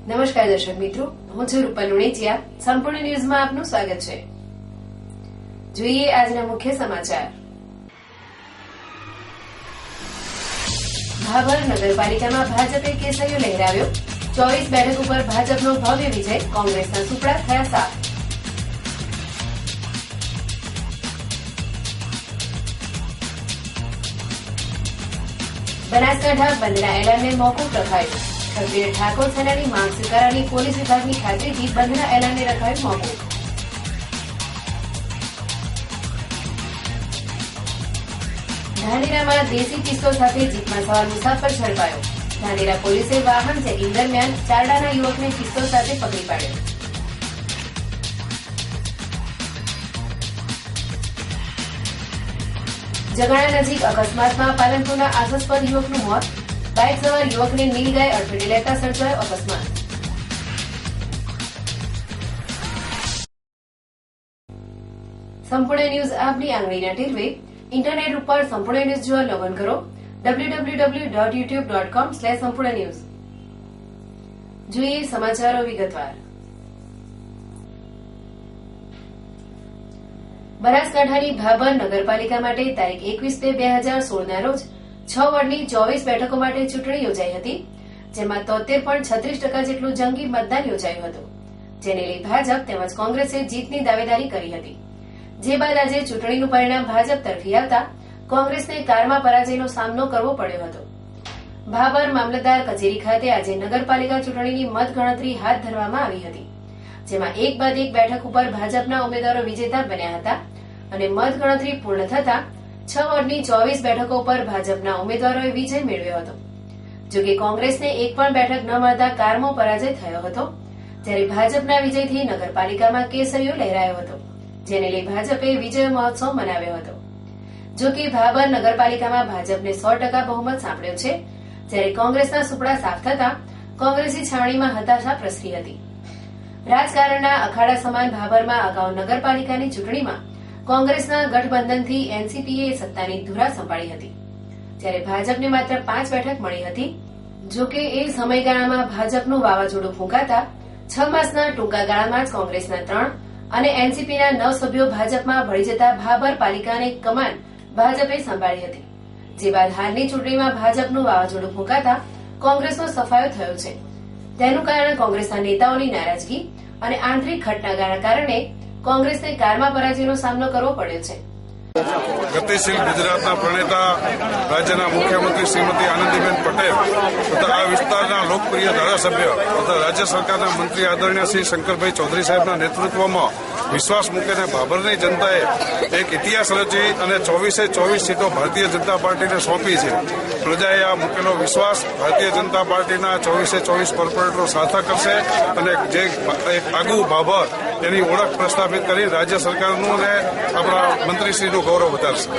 નમસ્કાર દર્શક મિત્રો, હું છું રૂપલ લુણેચિયા. સંપૂર્ણ ન્યૂઝમાં આપનું સ્વાગત છે. જોઈએ આજના મુખ્ય સમાચાર. ભાભર નગરપાલિકામાં ભાજપે કેસરીઓ લહેરાવ્યો. 24 બેઠક ઉપર ભાજપનો ભવ્ય વિજય, કોંગ્રેસના સુપડા થયા સાફ. બનાસકાંઠા બંધના એલાનને મોકૂફ રખાયું. ક્ષત્રિય ઠાકોર સેનાની માંગ સ્વીકારવાની પોલીસ વિભાગની ખાતરીથી બંધના એલાનને રખાયું મોકૂફ. ધાનેરામાં દેશી પિસ્તોલ સાથે જીપમાં સવાર મુસાફર ઝડપાયો. ધાનેરા પોલીસે વાહન ચેકિંગ દરમિયાન ચારડાના યુવકને પિસ્તોલ સાથે પકડી પાડ્યો. જગાણા નજીક અકસ્માતમાં પાલનપુરના આશાસ્પદ યુવકનું મોત. બાઇક સવાર યુવકને નીલગાય અડફેટે લેતા સર્જાયો અકસ્માત. સંપૂર્ણ ન્યૂઝ આપની આંગળીના ટેરવે. ઇન્ટરનેટ ઉપર સંપૂર્ણ ન્યૂઝ જોવા લોગિન કરો www.youtube.com/સંપૂર્ણ ન્યૂઝ. જોઈએ સમાચારો વિગતવાર. બનાસકાંઠાની ભાભર નગરપાલિકા માટે તારીખ 21/2/2016 ના રોજ 6 વોર્ડની 24 બેઠકો માટે ચૂંટણી યોજાઈ હતી, જેમાં 73.36% જેટલું જંગી મતદાન યોજાયું હતું, જેને લઈ ભાજપ તેમજ કોંગ્રેસે જીતની દાવેદારી કરી હતી. જે બાદ આજે ચૂંટણીનું પરિણામ ભાજપ તરફી આવતા કોંગ્રેસને કારમાં પરાજયનો સામનો કરવો પડ્યો હતો. ભાભર મામલતદાર કચેરી ખાતે આજે નગરપાલિકા ચૂંટણીની મતગણતરી હાથ ધરવામાં આવી હતી, જેમાં એક બાદ એક બેઠક ઉપર ભાજપના ઉમેદવારો વિજેતા બન્યા હતા અને મતગણતરી પૂર્ણ થતા 6 વોર્ડની 24 બેઠકો પર ભાજપના ઉમેદવારોએ વિજય મેળવ્યો હતો. જોકે કોંગ્રેસને એક પણ બેઠક ન મળતા કારમો પરાજય થયો હતો, જ્યારે ભાજપના વિજયથી નગરપાલિકામાં કેસરીઓ લહેરાયો હતો, જેને લઈ ભાજપે વિજય મહોત્સવ મનાવ્યો હતો. જોકે ભાભર નગરપાલિકામાં ભાજપને 100% બહુમત સાંપડ્યો છે, જ્યારે કોંગ્રેસના સુપડા સાફ થતા કોંગ્રેસી છાવણીમાં હતાશા પ્રસરી હતી. રાજકારણના અખાડા સમાન ભાભરમાં અગાઉ નગરપાલિકાની ચૂંટણીમાં કોંગ્રેસના ગઠબંધનથી એનસીપીએ સત્તાની ધુરા સંભાળી હતી, જ્યારે ભાજપને માત્ર 5 બેઠક મળી હતી. જોકે એ સમયગાળામાં ભાજપનું વાવાઝોડું ફૂંકાતા 6 માસના ટૂંકા ગાળામાં જ કોંગ્રેસના 3 અને એનસીપીના 9 સભ્યો ભાજપમાં ભળી જતા ભાભર પાલિકાની કમાન ભાજપે સંભાળી હતી. જે બાદ હાલની ચૂંટણીમાં ભાજપનું વાવાઝોડું ફૂંકાતા કોંગ્રેસનો સફાયો થયો છે. તેનું કારણ કોંગ્રેસના નેતાઓની નારાજગી અને આંતરિક ખટનાના કારણે કોંગ્રેસને કારમાં પરાજયનો સામનો કરવો પડ્યો છે. ગતિશીલ ગુજરાતના પ્રણેતા રાજ્યના મુખ્યમંત્રી શ્રીમતી આનંદીબેન પટેલ તથા આ વિસ્તારના લોકપ્રિય ધારાસભ્ય તથા રાજ્ય સરકારના મંત્રી આદરણીય શ્રી શંકરભાઈ ચૌધરી સાહેબના નેતૃત્વમાં વિશ્વાસ મૂકીને ભાભરની જનતાએ એક ઇતિહાસ રચી અને 24 સીટો ભારતીય જનતા પાર્ટીને સોંપી છે. પ્રજાએ આ મૂકેલો વિશ્વાસ ભારતીય જનતા પાર્ટીના 24 કોર્પોરેટરો સાથે કરશે અને જે એક આગવું ભાભર એની ઓળખ પ્રસ્થાપિત કરી રાજ્ય સરકારનું અને આપણા મંત્રીશ્રીનું ગૌરવ વધારશે.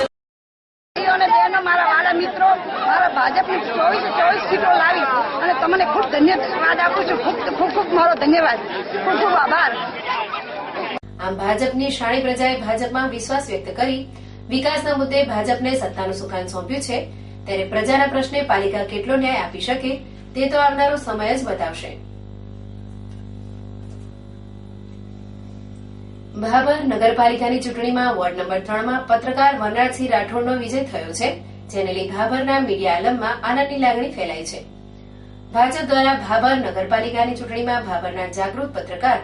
મારા વાલા મિત્રો, મારા ભાજપની 24 સીટો લાવી અને તમને ખૂબ ધન્યવાદ આપું છું. ખૂબ મારો ધન્યવાદ, ખૂબ આભાર. આમ ભાજપની શાણી પ્રજાએ ભાજપમાં વિશ્વાસ વ્યક્ત કરી વિકાસના મુદ્દે ભાજપને સત્તાનું સુકાન સોંપ્યું છે, ત્યારે પ્રજાના પ્રશ્ને પાલિકા કેટલો ન્યાય આપી શકે તે તો આવનારો સમય જ બતાવશે. ભાભર નગરપાલિકાની ચૂંટણીમાં વોર્ડ નંબર 3 માં પત્રકાર વનરાજસિંહ રાઠોડનો વિજય થયો છે, જેને લઈ ભાભરના મીડિયા આલમમાં આનંદની લાગણી ફેલાઈ છે. ભાજપ દ્વારા ભાભર નગરપાલિકાની ચૂંટણીમાં ભાભરના જાગૃત પત્રકાર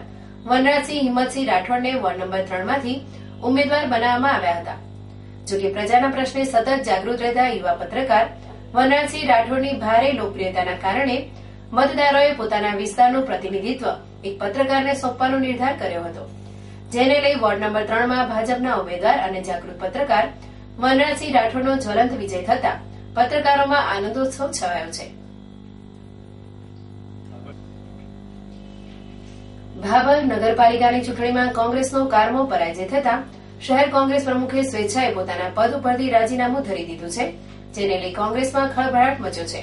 વનરાજસિંહ હિંમતસિંહ રાઠોડને વોર્ડ નંબર 3 માંથી ઉમેદવાર બનાવવામાં આવ્યા હતા. જોકે પ્રજાના પ્રશ્ને સતત જાગૃત રહેતા યુવા પત્રકાર વનરાજસિંહ રાઠોડની ભારે લોકપ્રિયતાના કારણે મતદારોએ પોતાના વિસ્તારનું પ્રતિનિધિત્વ એક પત્રકારને સોંપવાનો નિર્ધાર કર્યો હતો, જેને લઈ વોર્ડ નંબર 3 માં ભાજપના ઉમેદવાર અને જાગૃત પત્રકાર વનરાજસિંહ રાઠોડનો જ્વલંત વિજય થતા પત્રકારોમાં આનંદોત્સવ છવાયો છે. ભાભર નગરપાલિકાની ચૂંટણીમાં કોંગ્રેસનો કારમો પરાજય થતા શહેર કોંગ્રેસ પ્રમુખે સ્વેચ્છાએ પોતાના પદ ઉપરથી રાજીનામું ધરી દીધું છે, જેને લઈ કોંગ્રેસમાં ખળભળાટ મચ્યો છે.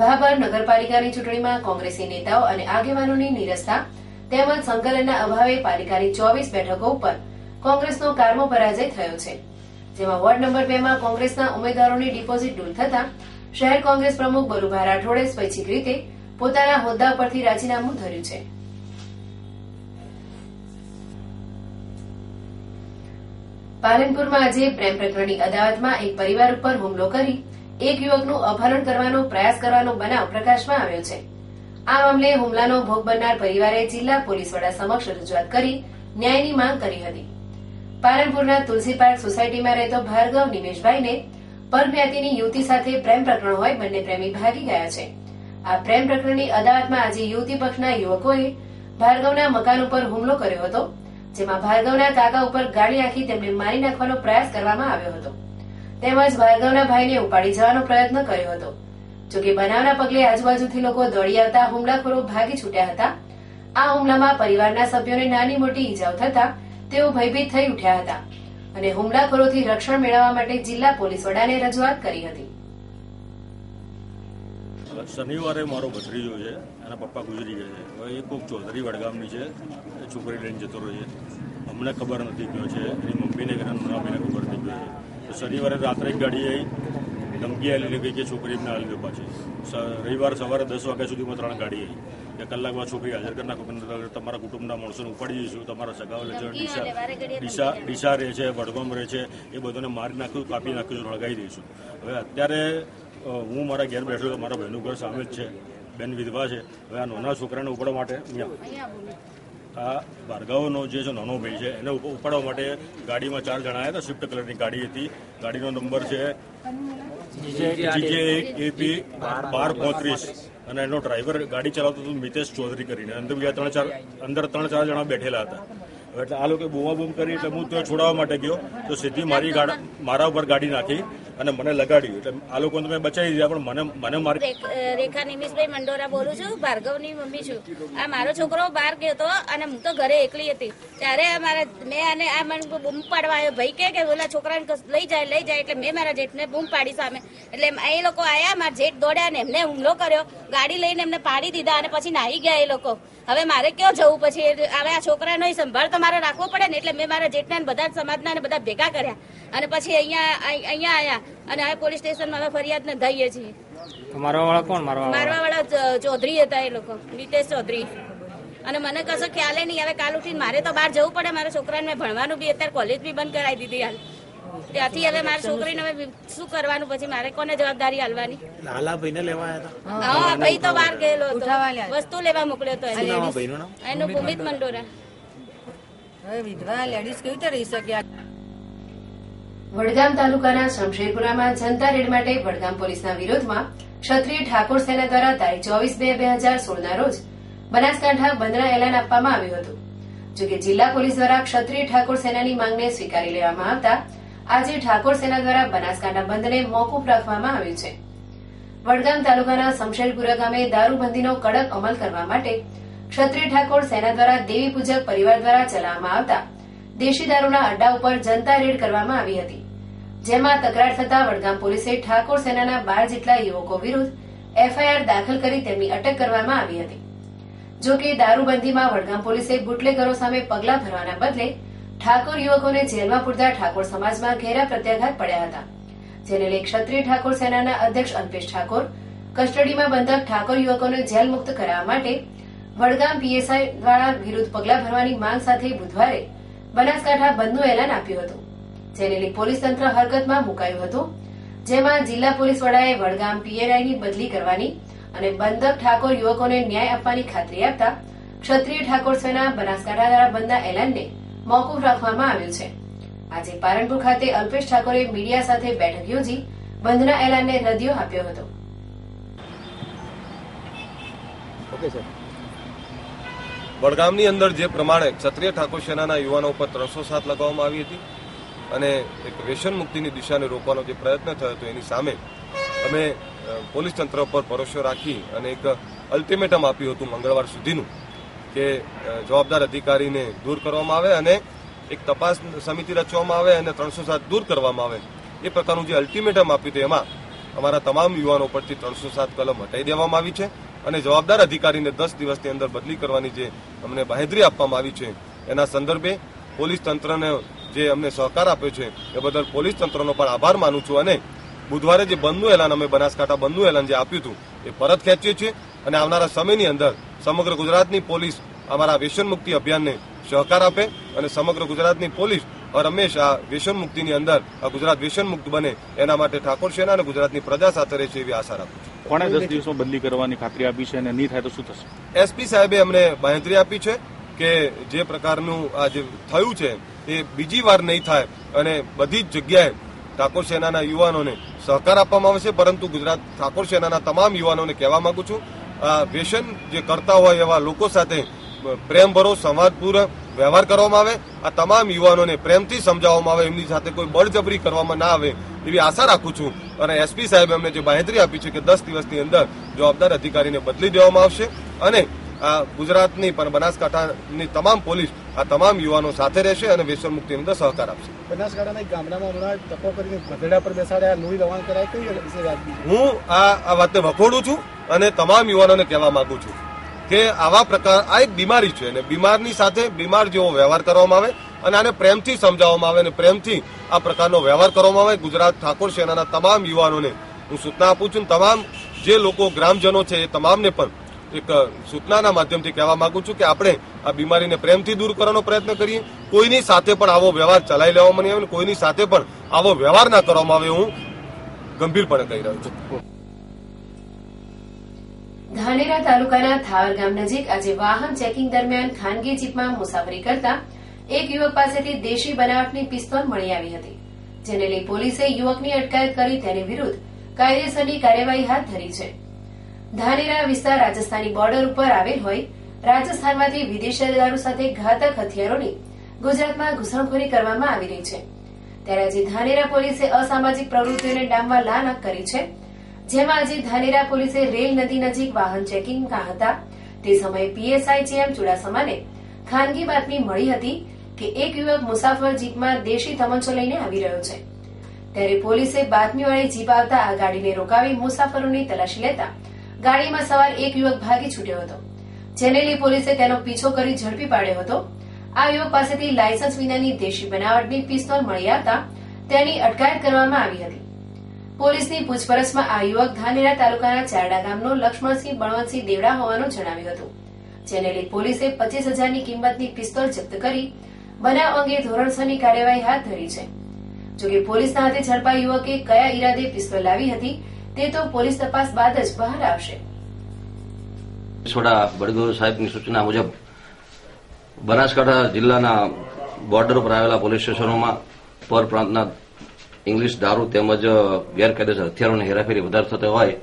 ભાભર નગરપાલિકાની ચૂંટણીમાં કોંગ્રેસી નેતાઓ અને આગેવાનોની નીરસતા તેમજ સંકલનના અભાવે પાલિકાની 24 બેઠકો ઉપર કોંગ્રેસનો કારમો પરાજય થયો છે, જેમાં વોર્ડ નંબર 2 માં કોંગ્રેસના ઉમેદવારોની ડિપોઝિટ ડૂલ થતા શહેર કોંગ્રેસ પ્રમુખ બલુભા રાઠોડે સ્વૈચ્છિક રીતે પોતાના હોદ્દા પરથી રાજીનામું ધર્યું છે. પાલનપુરમાં આજે પ્રેમ પ્રકરણની અદાવતમાં એક પરિવાર ઉપર હુમલો કરી એક યુવકનું અપહરણ કરવાનો પ્રયાસ કરવાનો બનાવ પ્રકાશમાં આવ્યો છે. આ મામલે હુમલાનો ભોગ બનનાર પરિવારે જિલ્લા પોલીસ વડા સમક્ષ રજૂઆત કરી ન્યાયની માંગ કરી હતી. પાલનપુરના તુલસી પાર્ક સોસાયટીમાં રહેતો ભાર્ગવ નિમેશભાઈને પરજ્ઞાતિની યુવતી સાથે પ્રેમ પ્રકરણ હોય બંને પ્રેમી ભાગી ગયા છે. આ પ્રેમ પ્રકરણની અદાવતમાં આજે યુવતી પક્ષના યુવકોએ ભાર્ગવના મકાન ઉપર હુમલો કર્યો હતો, જેમાં ભાર્ગવના કાકા ઉપર ગાડી નાખી તેમને મારી નાખવાનો પ્રયાસ કરવામાં આવ્યો હતો. તેમજ ભાર્ગવના ભાઈને ઉપાડી જવાનો પ્રયત્ન કર્યો હતો. જોકે બનાવના પગલે આજુબાજુથી લોકો દોડી આવતા હુમલાખોરો ભાગી છૂટ્યા હતા. આ હુમલામાં પરિવારના સભ્યોને નાની મોટી ઈજાઓ થતા તેઓ ભયભીત થઈ ઉઠ્યા હતા અને હુમલાખોરોથી રક્ષણ મેળવવા માટે જિલ્લા પોલીસ વડાને રજૂઆત કરી હતી. શનિવારે મારો ભત્રીજો છે, એના પપ્પા ગુજરી ગયા છે. હવે એ કોઈક ચૌધરી વડગામની છે, એ છોકરી લઈને જતો રહ્યો છે. અમને ખબર નથી ગયો છે, એની મમ્મીને કે નાનાભાઈને ખબર નથી ગયો છે. તો શનિવારે રાત્રે એક ગાડી આવી, ધમકી આવીને ગઈ કે છોકરી એમને હાલ દો પાછી. રવિવાર સવારે 10 વાગ્યા સુધીમાં 3 ગાડી આવી કે કલાકમાં છોકરી હાજર કરી નાખો, તમારા કુટુંબના માણસોને ઉપાડી જઈશું, તમારા સગાઓ ડીસા રહે છે, વડગામ રહે છે, એ બધાને મારી નાખ્યું, કાપી નાખ્યું, સળગાવી દઈશું. હવે અત્યારે હું મારા ઘેર બેઠો તો મારા ભાઈનું ઘર સામે જ છે, બેન વિધવા છે. હવે આ નાના છોકરાને ઉપાડવા માટે આ ભાર્ગવનો જે છે નાનો ભાઈ છે એને ઉપાડવા માટે ગાડીમાં 4 જણા આવ્યા હતા. સ્વિફ્ટ કલરની ગાડી હતી, ગાડીનો નંબર છે GJ1AP 1235 અને એનો ડ્રાઈવર ગાડી ચલાવતો હતો મિતેશ ચૌધરી કરીને. અંદર બીજા 3-4 જણા બેઠેલા હતા. એટલે આ લોકો બૂમાબૂમ કરી એટલે હું ત્યાં છોડાવવા માટે ગયો તો સીધી મારા ઉપર ગાડી નાખી અને મને લગાડ્યું. એટલે આ લોકોને મેં બચાવી દીધા, પણ મને મારી. રેખા નિમિષભાઈ મંડોરા બોલું છું, ભાર્ગવની મમ્મી છું. આ મારો છોકરો બહાર ગયો હતો અને હું તો ઘરે એકલી હતી. ત્યારે મેં આને આ મને બૂમ પાડવા આવ્યો. ભાઈ કે ઓલા છોકરાને લઈ જાય એટલે મેં મારા જેઠને બૂમ પાડી સામે. એટલે એ લોકો આયા, મારા જેઠ દોડ્યા ને એમને હુમલો કર્યો. ગાડી લઈને એમને પાડી દીધા અને પછી નાહી ગયા એ લોકો. હવે મારે ક્યાં જવું પછી? હવે આ છોકરાનો સંભાળ તો મારે રાખવો પડે ને. એટલે મેં મારા જેઠના બધા સમાજના બધા ભેગા કર્યા અને પછી અહીંયા આયા અને હવે પોલીસ સ્ટેશનમાં હવે ફરિયાદ નોંધાઈએ છીએ. મારવા વાળા ચૌધરી હતા એ લોકો, નીતેશ ચૌધરી. અને મને કશો ખ્યાલ નહીં. હવે કાલ ઉઠીને મારે તો બહાર જવું પડે. મારા છોકરાને મેં ભણવાનું બી અત્યારે કોલેજ બી બંધ કરાવી દીધી હાલ. ત્યાંથી હવે મારી છોકરીને હવે શું કરવાનું? પછી મારે કોને જવાબદારી હાલવાની? લાલાભાઈને લેવા આવ્યા હતા. હા, ભાઈ તો બહાર ગયેલો હતો, વસ્તુ લેવા મોકલ્યો હતો. એનું ભૂમિત મંડોરા. વિધવા લેડીઝ કેવી રીતે રહી શક્યા? વડગામ તાલુકાના શમશેરપુરામાં જનતા રેડ માટે વડગામ પોલીસના વિરોધમાં ક્ષત્રિય ઠાકોર સેના દ્વારા તારીખ 24/2/2016 ના રોજ બનાસકાંઠા બંધના એલાન આપવામાં આવ્યું હતું. જોકે જિલ્લા પોલીસ દ્વારા ક્ષત્રિય ઠાકોર સેનાની માંગને સ્વીકારી લેવામાં આવતા આજે ઠાકોર સેના દ્વારા બનાસકાંઠા બંધને મોકૂફ રાખવામાં આવ્યું છે. વડગામ તાલુકાના શમશેરપુરા ગામે દારૂબંધીનો કડક અમલ કરવા માટે ક્ષત્રિય ઠાકોર સેના દ્વારા દેવી પૂજક પરિવાર દ્વારા ચલાવવામાં આવતા દેશી દારૂના અડ્ડા ઉપર જનતા રેડ કરવામાં આવી હતી, જેમાં તકરાર થતા વડગામ પોલીસે ઠાકોર સેનાના 12 જેટલા યુવકો વિરુદ્ધ FIR દાખલ કરી તેમની અટક કરવામાં આવી હતી. જોકે દારૂબંધીમાં વડગામ પોલીસે બુટલેગરો સામે પગલાં ભરવાના બદલે ઠાકોર યુવકોને જેલમાં પૂરતા ઠાકોર સમાજમાં ઘેરા પ્રત્યાઘાત પડ્યા હતા, જેને લઈ ક્ષત્રિય ઠાકોર સેનાના અધ્યક્ષ અલ્પેશ ઠાકોર કસ્ટડીમાં બંધક ઠાકોર યુવકોને જેલ મુક્ત કરાવવા માટે વડગામ PSI દ્વારા વિરુદ્ધ પગલાં ભરવાની માંગ સાથે બુધવારે બનાસકાંઠા બંધનું એલાન આપ્યું હતું, જેને લઈ પોલીસ તંત્ર હરકતમાં મુકાયું હતું. જેમાં જિલ્લા પોલીસ વડાએ વડગામ PNIની બદલી કરવાની અને બંધક ઠાકોર યુવકોને ન્યાય આપવાની ખાતરી આપતા ક્ષત્રિય ઠાકોર સેના બનાસકાંઠા દ્વારા બંધના એલાનને મોકૂફ રાખવામાં આવ્યું છે. આજે પાલનપુર ખાતે અલ્પેશ ઠાકોરે મીડિયા સાથે બેઠક યોજી બંધના એલાનને રદિયો આપ્યો હતો. વડગામની અંદર જે પ્રમાણે ક્ષત્રિય ઠાકોર સેનાના યુવાનો ઉપર 307 લગાવવામાં આવી હતી અને એક વ્યસન મુક્તિની દિશાને રોકવાનો જે પ્રયત્ન થયો હતો એની સામે અમે પોલીસ તંત્ર પર ભરોસો રાખી અને એક અલ્ટિમેટમ આપ્યું હતું મંગળવાર સુધીનું કે જવાબદાર અધિકારીને દૂર કરવામાં આવે અને એક તપાસ સમિતિ રચવામાં આવે અને 307 દૂર કરવામાં આવે. એ પ્રકારનું જે અલ્ટિમેટમ આપ્યું હતું એમાં અમારા તમામ યુવાનો પરથી 307 કલમ હટાવી દેવામાં આવી છે અને જવાબદાર અધિકારીને 10 દિવસની અંદર બદલી કરવાની જે અમને બાહેધરી આપવામાં આવી છે એના સંદર્ભે પોલીસ તંત્રને જે અમને સહકાર આપ્યો છે એ બદલ પોલીસ તંત્રનો પણ આભાર માનું છું અને બુધવારે જે બંધનું એલાન અમે બનાસકાંઠા બંધનું એલાન જે આપ્યું હતું એ પરત ખેંચીએ છીએ અને આવનારા સમયની અંદર સમગ્ર ગુજરાતની પોલીસ અમારા વ્યસન મુક્તિ અભિયાનને સહકાર આપે અને સમગ્ર ગુજરાતની પોલીસ હંમેશ આ વ્યસન મુક્તિની અંદર આ ગુજરાત વ્યસન મુક્ત બને એના માટે ઠાકોર સેના અને ગુજરાતની પ્રજા સાથે રહેશે એવી આશા રાખું છું. કોણે 10 દિવસમાં બદલી કરવાની ખાતરી આપી છે અને નહીં થાય તો શું થશે? એસપી સાહેબે અમને બાંહેધરી આપી છે કે જે પ્રકારનું આ જે થયું છે એ બીજી વાર નહીં થાય અને બધી જ જગ્યાએ ઠાકોર સેનાના યુવાનોને સહકાર આપવામાં આવશે. પરંતુ ગુજરાત ઠાકોર સેનાના તમામ યુવાનોને કહેવા માંગુ છું, આ વ્યસન જે કરતા હોય એવા લોકો સાથે પ્રેમભરો સંવાદપૂર્વક વ્યવહાર કરવામાં આવે, આ તમામ યુવાનોને પ્રેમથી સમજાવવામાં આવે, એમની સાથે કોઈ બળજબરી કરવામાં ના આવે એવી આશા રાખું છું. અને એસપી સાહેબે અમને જે બાંહેધરી આપી છે કે 10 દિવસની અંદર જવાબદાર અધિકારીને બદલી દેવામાં આવશે અને આ ગુજરાતની પણ બનાસકાંઠાની તમામ પોલીસ આ તમામ યુવાનો સાથે રહેશે અને વ્યસન મુક્તિની અંદર સહકાર આપશે. બનાસકાંઠાના ગામડામાં હમણાં ટપો કરીને ગધેડા પર બેસાડ્યા, લોહી રવાણ કરાય, કઈ વિશે વાત? હું આ વાતને વખોડું છું અને તમામ યુવાનોને કહેવા માંગુ છું કે આવા પ્રકાર આ એક બીમારી છે અને બીમારની સાથે બીમાર જેવો વ્યવહાર કરવામાં આવે અને આને પ્રેમથી સમજાવવામાં આવે અને પ્રેમથી આ પ્રકારનો વ્યવહાર કરવામાં આવે. ગુજરાત ઠાકોર સેનાના તમામ યુવાનોને હું સૂચના આપું છું. તમામ જે લોકો ગ્રામજનો છે એ તમામને પણ એક સૂચનાના માધ્યમથી કહેવા માંગુ છું કે આપણે આ બીમારીને પ્રેમથી દૂર કરવાનો પ્રયત્ન કરીએ. કોઈની સાથે પણ આવો વ્યવહાર ચલાવી લેવામાં નહીં આવે, કોઈની સાથે પણ આવો વ્યવહાર ના કરવામાં આવે, હું ગંભીરપણે કહી રહ્યો છું. ધાનેરા તાલુકાના થાવર ગામ નજીક આજે વાહન ચેકિંગ દરમિયાન ખાનગી જીપમાં મુસાફરી કરતા એક યુવક પાસેથી દેશી બનાવટની પિસ્તોલ મળી આવી હતી, જેને લઈ પોલીસે યુવકની અટકાયત કરી તેની વિરુદ્ધ કાયદેસરની કાર્યવાહી હાથ ધરી છે. ધાનેરા વિસ્તાર રાજસ્થાની બોર્ડર ઉપર આવેલ હોય, રાજસ્થાનમાંથી વિદેશી દારૂ સાથે ઘાતક હથિયારોની ગુજરાતમાં ઘૂસણખોરી કરવામાં આવી રહી છે. ત્યારે આજે ધાનેરા પોલીસે અસામાજિક પ્રવૃત્તિઓને ડામવા લાનક કરી છે. જેમાં આજે ધાનેરા પોલીસે રેલ નદી નજીક વાહન ચેકિંગમાં હતા તે સમયે પીએસઆઈ જેએમ ચુડાસમાને ખાનગી બાતમી મળી હતી કે એક યુવક મુસાફર જીપમાં દેશી તમંચો લઈને આવી રહ્યો છે. ત્યારે પોલીસે બાતમીવાળી જીપ આવતા આ ગાડીને રોકાવી મુસાફરોની તલાશી લેતા ગાડીમાં સવાર એક યુવક ભાગી છૂટ્યો હતો, જેને લઈ પોલીસે તેનો પીછો કરી ઝડપી પાડ્યો હતો. આ યુવક પાસેથી લાયસન્સ વિનાની દેશી બનાવટની પિસ્તોલ મળી આવતા તેની અટકાયત કરવામાં આવી હતી. પોલીસની પૂછપરછમાં આ યુવક ધાનેરા તાલુકાના ચારડા ગામનો લક્ષ્મણસિંહ બળવંતસિંહ દેવડા હોવાનું જણાવ્યું હતું, જેને લઈ પોલીસે 25,000ની કિંમતની પિસ્તોલ જપ્ત કરી બનાવ અંગે ધોરણસરની કાર્યવાહી હાથ ધરી છે. જોકે પોલીસના હાથે ઝડપાઈ યુવકે કયા ઈરાદે પિસ્તોલ લાવી હતી તે તો પોલીસ તપાસ બાદ જ બહાર આવશે. બડગોર સાહેબની સૂચના મુજબ બનાસકાંઠા જિલ્લાના બોર્ડર પર આવેલા પોલીસ સ્ટેશનોમાં પર પ્રાંતના ઇંગ્લિશ દારૂ તેમજ ગેરકાયદેસર હથિયારોની હેરાફેરી વધારે થતો હોય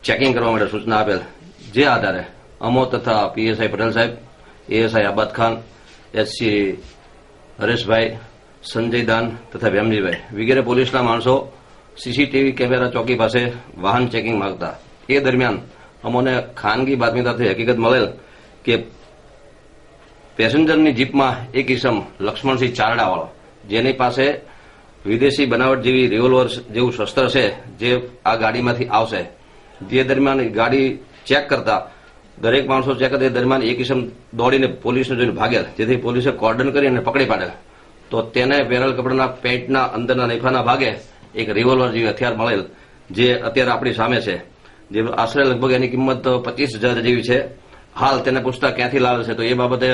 ચેકિંગ કરવા માટે સૂચના આપેલ. જે આધારે અમો તથા પીએસઆઈ પટેલ સાહેબ, એએસઆઈ આબાદ ખાન, એસસી હરેશભાઈ, સંજય દાન તથા વેમજીભાઈ વગેરે પોલીસના માણસો સીસીટીવી કેમેરા ચોકી પાસે વાહન ચેકિંગ માંગતા. એ દરમિયાન અમોને ખાનગી બાતમીદારથી હકીકત મળેલ કે પેસેન્જરની જીપમાં એક ઇસમ લક્ષ્મણસિંહ ચારડાવાળો, જેની પાસે વિદેશી બનાવટ જેવી રિવોલ્વર જેવું શસ્ત્ર છે, જે આ ગાડીમાંથી આવશે. જે દરમિયાન ગાડી ચેક કરતા દરેક માણસો ચેક કરતા દરમિયાન એક ઇસમ દોડીને પોલીસને જોઈને ભાગેલ, જેથી પોલીસે કોર્ડન કરી અને પકડી પાડેલ. તો તેને પહેરેલ કપડાના પેન્ટના અંદરના નૈફાના ભાગે એક રિવોલ્વર જેવી હથિયાર મળેલ, જે અત્યારે આપણી સામે છે, જે આશરે લગભગ એની કિંમત 25,000 જેવી છે. હાલ તેને પૂછતા ક્યાંથી લાવેલ છે તો એ બાબતે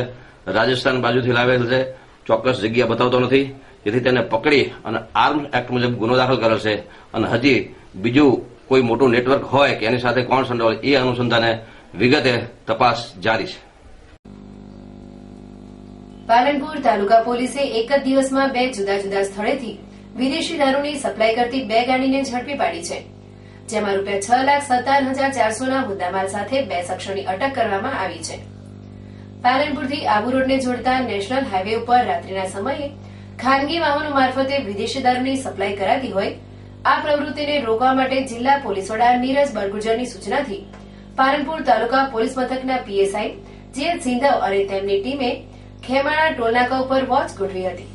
રાજસ્થાન બાજુથી લાવેલ છે, ચોક્કસ જગ્યા બતાવતો નથી, જેથી તેને પકડી અને આર્મ્સ એક્ટ મુજબ ગુનો દાખલ કરેલ છે. અને હજી બીજું કોઈ મોટું નેટવર્ક હોય કે એની સાથે કોણ સંડોવાયેલ એ અનુસંધાને વિગતે તપાસ જારી છે. પાલનપુર તાલુકા પોલીસે એક જ દિવસમાં 2 જુદા જુદા સ્થળેથી વિદેશી દારૂની સપ્લાય કરતી 2 ગાડીને ઝડપી પાડી છે, જેમાં ₹6,17,400ના મુદ્દામાલ સાથે 2 શખ્સોની અટક કરવામાં આવી છે. પાલનપુરથી આબુ રોડને જોડતા નેશનલ હાઈવે ઉપર રાત્રિના સમયે ખાનગી વાહનો મારફતે વિદેશી દારૂની સપ્લાય કરાતી હોય, આ પ્રવૃત્તિને રોકવા માટે જિલ્લા પોલીસ વડા નીરજ બરગુજરની સૂચનાથી પાલનપુર તાલુકા પોલીસ મથકના પીએસઆઈ જે સિંધવ અને તેમની ટીમે ખેમાણા ટોલનાકા ઉપર વોચ ગોઠવી હતી,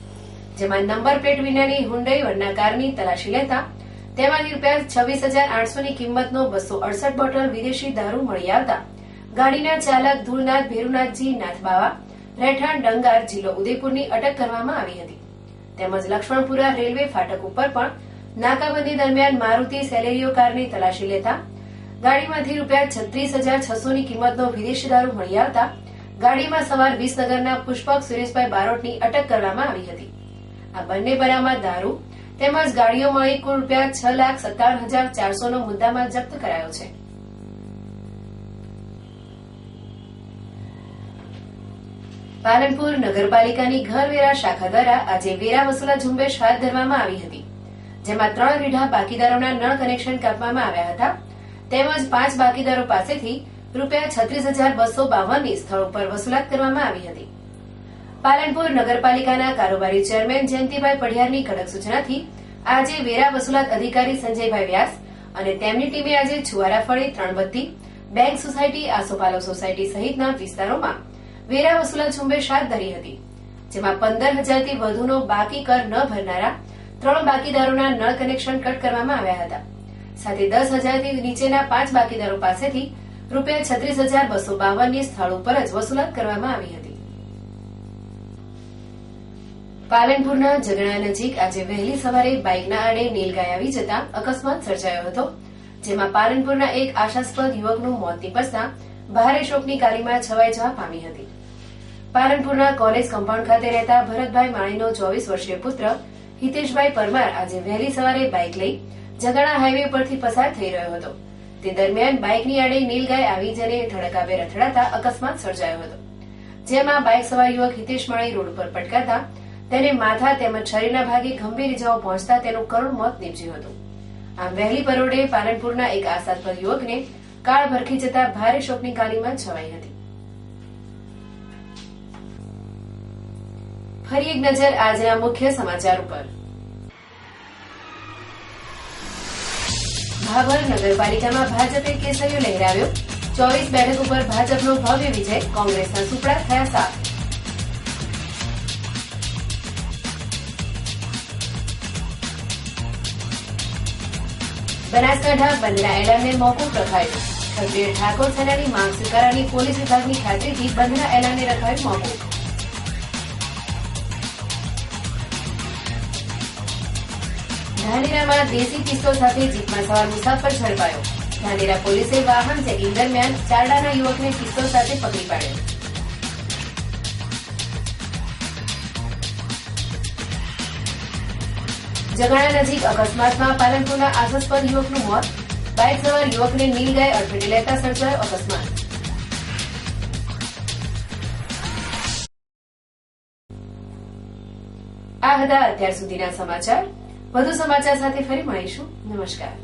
જેમાં નંબર પ્લેટ વિનાની હુન્ડઈ વર્ના કારની તલાશી લેતા તેમાંથી ₹26,800ની કિંમતનો 268 બોટલ વિદેશી દારૂ મળી આવતા ગાડીના ચાલક ધૂળનાથ ભેરુનાથજી નાથબાવા, રહેઠાણ ડંગાર, જિલ્લો ઉદયપુરની અટક કરવામાં આવી હતી. તેમજ લક્ષ્મણપુરા રેલવે ફાટક ઉપર પણ નાકાબંધી દરમિયાન મારુતિ સેલેરિયો કારની તલાશી લેતા ગાડીમાંથી ₹36,600 ની કિંમતનો વિદેશી દારૂ મળી આવતા ગાડીમાં સવાર વિસનગરના પુષ્પક સુરેશભાઈ બારોટની અટક કરવામાં આવી હતી. આ બંને બનાવમાં દારૂ તેમજ ગાડીઓ મળી કુલ ₹6,57,400 નો મુદ્દામાલ જપ્ત કરાયો છે. પાલનપુર નગરપાલિકાની ઘરવેરા શાખા દ્વારા આજે વેરા વસૂલા ઝુંબેશ હાથ ધરવામાં આવી હતી, જેમાં 3 રીઢા બાકીદારોના નળ કનેક્શન કાપવામાં આવ્યા હતા તેમજ 5 બાકીદારો પાસેથી ₹36,252 ની સ્થળ ઉપર વસૂલાત કરવામાં આવી હતી. પાલનપુર નગરપાલિકાના કારોબારી ચેરમેન જયંતિભાઈ પઢિયારની કડક સૂચનાથી આજે વેરા વસૂલાત અધિકારી સંજયભાઈ વ્યાસ અને તેમની ટીમે આજે છુવારાફળી, ત્રણબત્તી, બેંક સોસાયટી, આસોપાલવ સોસાયટી સહિતના વિસ્તારોમાં વેરા વસૂલાત ઝુંબેશ હાથ ધરી હતી, જેમાં 15,000થી વધુનો બાકી કર ન ભરનારા 3 બાકીદારોના નળ કનેક્શન કટ કરવામાં આવ્યા હતા. સાથે 10,000થી નીચેના 5 બાકીદારો પાસેથી ₹36,252 ની સ્થળ ઉપર જ વસૂલાત કરવામાં આવી હતી. પાલનપુરના ઝઘડા નજીક આજે વહેલી સવારે બાઇકના આડે નીલગાય આવી જતા અકસ્માત સર્જાયો હતો, જેમાં પાલનપુરના એક આશાસ્પદ યુવકનું મોત નીપજતા ભારે શોકની કાલીમાં છવાઈ જવા પામી હતી. પાલનપુરના કોલેજ કમ્પાઉન્ડ ખાતે રહેતા ભરતભાઈ માણીનો 24 વર્ષીય પુત્ર હિતેશભાઈ પરમાર આજે વહેલી સવારે બાઇક લઈ ઝઘડા હાઈવે પરથી પસાર થઈ રહ્યો હતો. તે દરમિયાન બાઇકની આડે નીલગાય આવી જઈને ધડકાભેર અથડાતા અકસ્માત સર્જાયો હતો, જેમાં બાઇક સવાર યુવક હિતેશ માળી રોડ પર પટકાતા તેને માથા તેમજ શરીરના ભાગે ગંભીર ઇજાઓ પહોંચતા તેનું કરુણ મોત નીપજ્યું હતું. આમ વહેલી પરોઢે પાલનપુરના એક આશાસ્પદ યુવકને કાળ ભરખી જતા ભારે શોકની કાલીમાં છવાઈ હતી. ફરી એક નજર આજના મુખ્ય સમાચાર ઉપર. ભાભર નગરપાલિકામાં ભાજપે કેસરીઓ લહેરાવ્યો, 24 બેઠક ઉપર ભાજપનો ભવ્ય વિજય, કોંગ્રેસના સુપડા થયા સાફ. બનાસકાંઠા બંધના એલાનને મોકૂફ રખાયું, ક્ષત્રિય ઠાકોર સેનાની માંગ સ્વીકારવાની પોલીસ વિભાગની ખાતરીથી બંધના એલાનને રખાયું મોકૂફ. ધાનેરામાં દેશી પિસ્તોલ સાથે જીપમાં સવાર મુસાફર ઝડપાયો. ધાનેરા પોલીસે વાહન ચેકિંગ દરમિયાન ચારડાના યુવકને પિસ્તોલ સાથે પકડી પાડ્યો. ઝઘડા નજીક અકસ્માતમાં પાલનપુરના આશાસ્પદ યુવકનું મોત, બાઇક સવાર યુવકને નીલગાય અડફેટે લેતા સર્જાયો અકસ્માત. આ હતા અત્યાર સુધીના સમાચાર. વધુ સમાચાર સાથે ફરી મળીશું. નમસ્કાર.